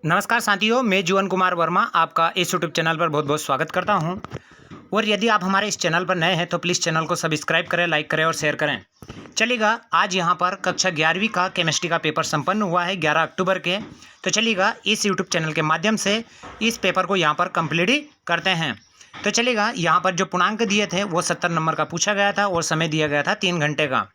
नमस्कार साथियों, मैं जीवन कुमार वर्मा आपका इस यूट्यूब चैनल पर बहुत बहुत स्वागत करता हूं। और यदि आप हमारे इस चैनल पर नए हैं तो प्लीज़ चैनल को सब्सक्राइब करें, लाइक करें और शेयर करें। चलिएगा, आज यहां पर कक्षा 11वीं का केमिस्ट्री का पेपर संपन्न हुआ है 11 अक्टूबर के। तो चलिएगा, इस यूट्यूब चैनल के माध्यम से इस पेपर को यहाँ पर कंप्लीट करते हैं। तो चलिएगा, यहाँ पर जो पूर्णांक दिए थे वो 70 नंबर का पूछा गया था और समय दिया गया था 3 घंटे का।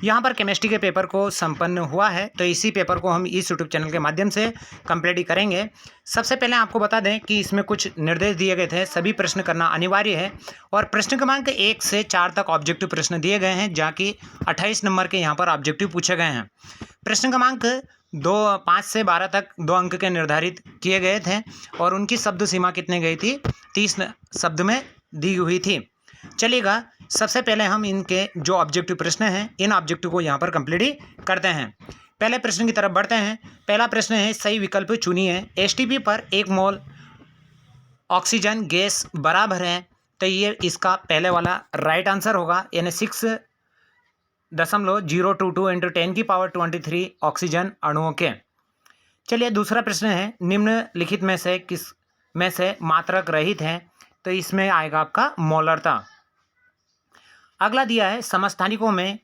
यहाँ पर केमिस्ट्री के पेपर को संपन्न हुआ है, तो इसी पेपर को हम इस यूट्यूब चैनल के माध्यम से कंप्लीट करेंगे। सबसे पहले आपको बता दें कि इसमें कुछ निर्देश दिए गए थे, सभी प्रश्न करना अनिवार्य है। और प्रश्न क्रमांक 1 से 4 तक ऑब्जेक्टिव प्रश्न दिए गए हैं, जहाँ की 28 नंबर के यहाँ पर ऑब्जेक्टिव पूछे गए हैं। प्रश्न क्रमांक 5 से 12 तक 2 अंक के निर्धारित किए गए थे और उनकी शब्द सीमा कितने गई थी, 30 शब्द में दी हुई थी। चलिएगा, सबसे पहले हम इनके जो ऑब्जेक्टिव प्रश्न हैं इन ऑब्जेक्टिव को यहाँ पर कंप्लीट करते हैं। पहले प्रश्न की तरफ बढ़ते हैं। पहला प्रश्न है, सही विकल्प चुनिए। एसटीपी पर 1 मोल ऑक्सीजन गैस बराबर है, तो ये इसका पहले वाला राइट आंसर होगा, यानी 6.022 इंटू 10⁻23 ऑक्सीजन अणुओं के। चलिए, दूसरा प्रश्न है, निम्नलिखित में से किस में से मात्रक रहित है, तो इसमें आएगा आपका मोलरता। अगला दिया है, समस्थानिकों में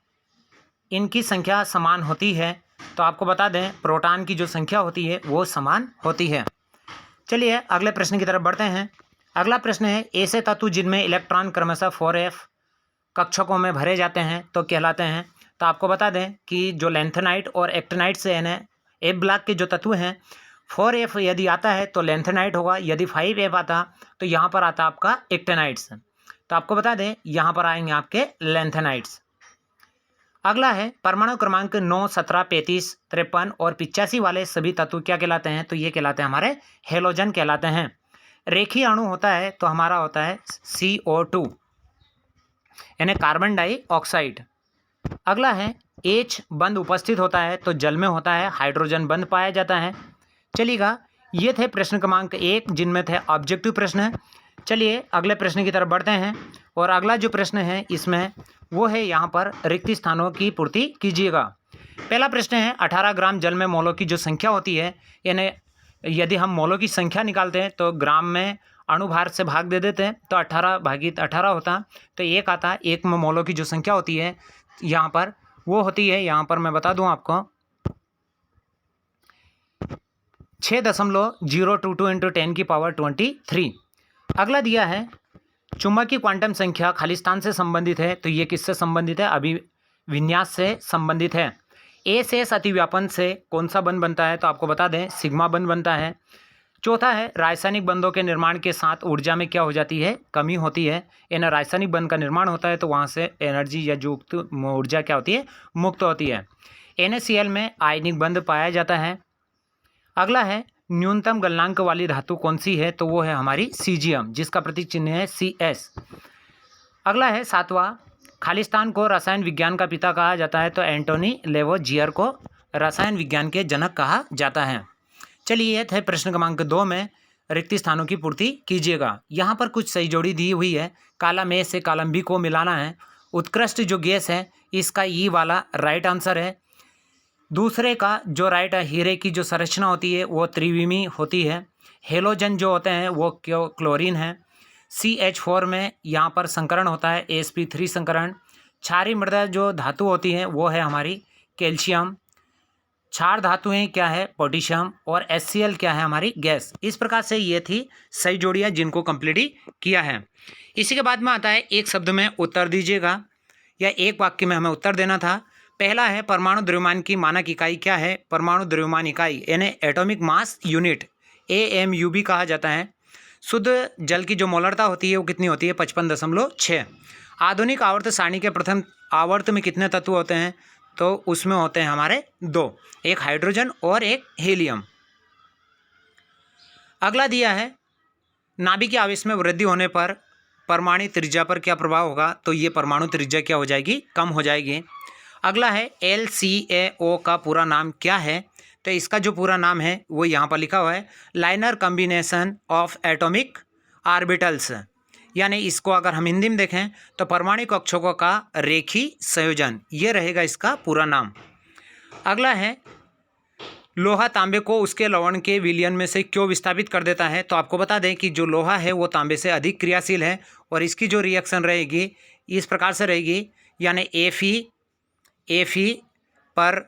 इनकी संख्या समान होती है, तो आपको बता दें प्रोटॉन की जो संख्या होती है वो समान होती है। चलिए, अगले प्रश्न की तरफ बढ़ते हैं। अगला प्रश्न है, ऐसे तत्व जिनमें इलेक्ट्रॉन क्रमशः 4f कक्षकों में भरे जाते हैं तो कहलाते हैं। तो आपको बता दें कि जो लेंथेनाइट और एक्टिनाइट से यानी एफ ब्लॉक के जो तत्व हैं, 4f यदि आता है तो लेंथेनाइट होगा, यदि 5f आता तो यहाँ पर आता आपका एक्टिनाइट्स। तो आपको बता दें यहाँ पर आएंगे आपके लेंथेनाइट्स। अगला है, परमाणु क्रमांक 9, 17, 35, 53 और 85 वाले सभी तत्व क्या कहलाते हैं, तो ये कहलाते हैं हमारे हेलोजन कहलाते हैं। रेखीय अणु होता है तो हमारा होता है CO2 यानी कार्बन डाइऑक्साइड। अगला है, H बंध उपस्थित होता है तो जल में होता है, हाइड्रोजन बंध पाया जाता है। चलिएगा, ये थे प्रश्न क्रमांक 1 जिनमें थे ऑब्जेक्टिव प्रश्न। चलिए, अगले प्रश्न की तरफ बढ़ते हैं। और अगला जो प्रश्न है इसमें वो है, यहाँ पर रिक्त स्थानों की पूर्ति कीजिएगा। पहला प्रश्न है, 18 ग्राम जल में मोलों की जो संख्या होती है, यानी यदि हम मोलों की संख्या निकालते हैं तो ग्राम में अणुभार से भाग दे देते हैं तो 18 भागित 18 होता, तो 1 आता। 1 में मोलों की जो संख्या होती है यहाँ पर वो होती है, यहाँ पर मैं बता दूँ आपको, 6.022 इंटू 10⁻23। अगला दिया है, चुंबकीय क्वांटम संख्या खालिस्तान से संबंधित है, तो ये किससे संबंधित है, अभिविन्यास से संबंधित है। ए से अतिव्यापन से कौन सा बंध बनता है, तो आपको बता दें सिग्मा बंध बनता है। चौथा है, रासायनिक बंधों के निर्माण के साथ ऊर्जा में क्या हो जाती है, कमी होती है। यानी रासायनिक बंध का निर्माण होता है तो वहाँ से एनर्जी या जो ऊर्जा क्या होती है, मुक्त होती है। NaCl में आयनिक बंध पाया जाता है। अगला है, न्यूनतम गलनांक वाली धातु कौन सी है, तो वो है हमारी सीजियम, जिसका प्रतीक चिन्ह है CS। अगला है 7वां, खालिस्तान को रसायन विज्ञान का पिता कहा जाता है, तो एंटोनी लेवोजियर को रसायन विज्ञान के जनक कहा जाता है। चलिए, ये थे प्रश्न क्रमांक 2 में रिक्त स्थानों की पूर्ति कीजिएगा। यहाँ पर कुछ सही जोड़ी दी हुई है, कॉलम A से कॉलम B को मिलाना है। उत्कृष्ट जो गैस है इसका E वाला राइट आंसर है। दूसरे का जो राइट है, हीरे की जो संरचना होती है वो त्रिविमी होती है। हेलोजन जो होते हैं वो क्लोरीन है। CH4 में यहाँ पर संकरण होता है, sp3 संकरण। क्षारीय मृदा जो धातु होती है वो है हमारी कैल्शियम। क्षार धातुएं क्या है, पोटेशियम। और HCl क्या है, हमारी गैस। इस प्रकार से ये थी सही जोड़ियाँ जिनको कंप्लीट किया है। इसी के बाद में आता है, एक शब्द में उत्तर दीजिएगा या एक वाक्य में हमें उत्तर देना था। पहला है, परमाणु द्रव्यमान की मानक इकाई क्या है, परमाणु द्रव्यमान इकाई यानी एटॉमिक मास यूनिट, AMUB कहा जाता है। शुद्ध जल की जो मोलरता होती है वो कितनी होती है, 55.6। आधुनिक आवर्त सारणी के प्रथम आवर्त में कितने तत्व होते हैं, तो उसमें होते हैं हमारे 2, एक हाइड्रोजन और एक हीलियम। अगला दिया है, नाभिक के आवेश में वृद्धि होने पर परमाणु त्रिज्या पर क्या प्रभाव होगा, तो ये परमाणु त्रिज्या क्या हो जाएगी, कम हो जाएगी। अगला है, LCAO का पूरा नाम क्या है, तो इसका जो पूरा नाम है वो यहाँ पर लिखा हुआ है, liner combination of atomic orbitals, यानी इसको अगर हम हिंदी में देखें तो परमाणु कक्षकों का रेखीय संयोजन, ये रहेगा इसका पूरा नाम। अगला है, लोहा तांबे को उसके लवण के विलयन में से क्यों विस्थापित कर देता है? तो आपको बता दें कि जो लोहा है वो तांबे से अधिक क्रियाशील है और इसकी जो रिएक्शन रहेगी इस प्रकार से रहेगी, यानी Fe पर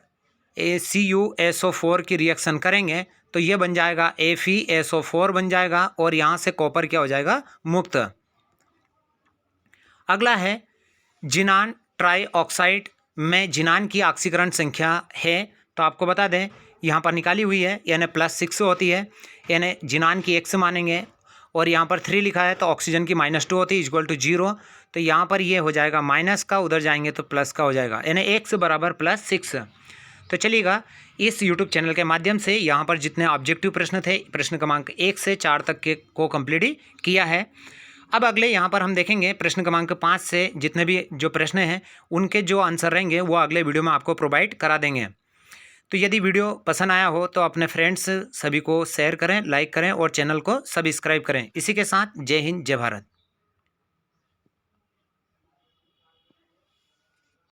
CuSO4 की रिएक्शन करेंगे तो ये बन जाएगा FeSO4 बन जाएगा और यहाँ से कॉपर क्या हो जाएगा? मुक्त। अगला है जिनान ट्राइऑक्साइड में जिनान की ऑक्सीकरण संख्या है, तो आपको बता दें यहाँ पर निकाली हुई है, यानी +6 होती है, यानी जिनान की x मानेंगे और यहाँ पर 3 लिखा है तो ऑक्सीजन की -2 होती है इक्वल टू 0। तो यहाँ पर ये हो जाएगा माइनस का, उधर जाएंगे तो प्लस का हो जाएगा, यानी x बराबर +6। तो चलिएगा इस YouTube चैनल के माध्यम से यहाँ पर जितने ऑब्जेक्टिव प्रश्न थे प्रश्न क्रमांक 1 से 4 तक के को कंप्लीट किया है। अब अगले यहाँ पर हम देखेंगे प्रश्न क्रमांक 5 से जितने भी जो प्रश्न हैं उनके जो आंसर रहेंगे वो अगले वीडियो में आपको प्रोवाइड करा देंगे। तो यदि वीडियो पसंद आया हो तो अपने फ्रेंड्स सभी को शेयर करें, लाइक करें और चैनल को सब्सक्राइब करें। इसी के साथ जय हिंद, जय भारत।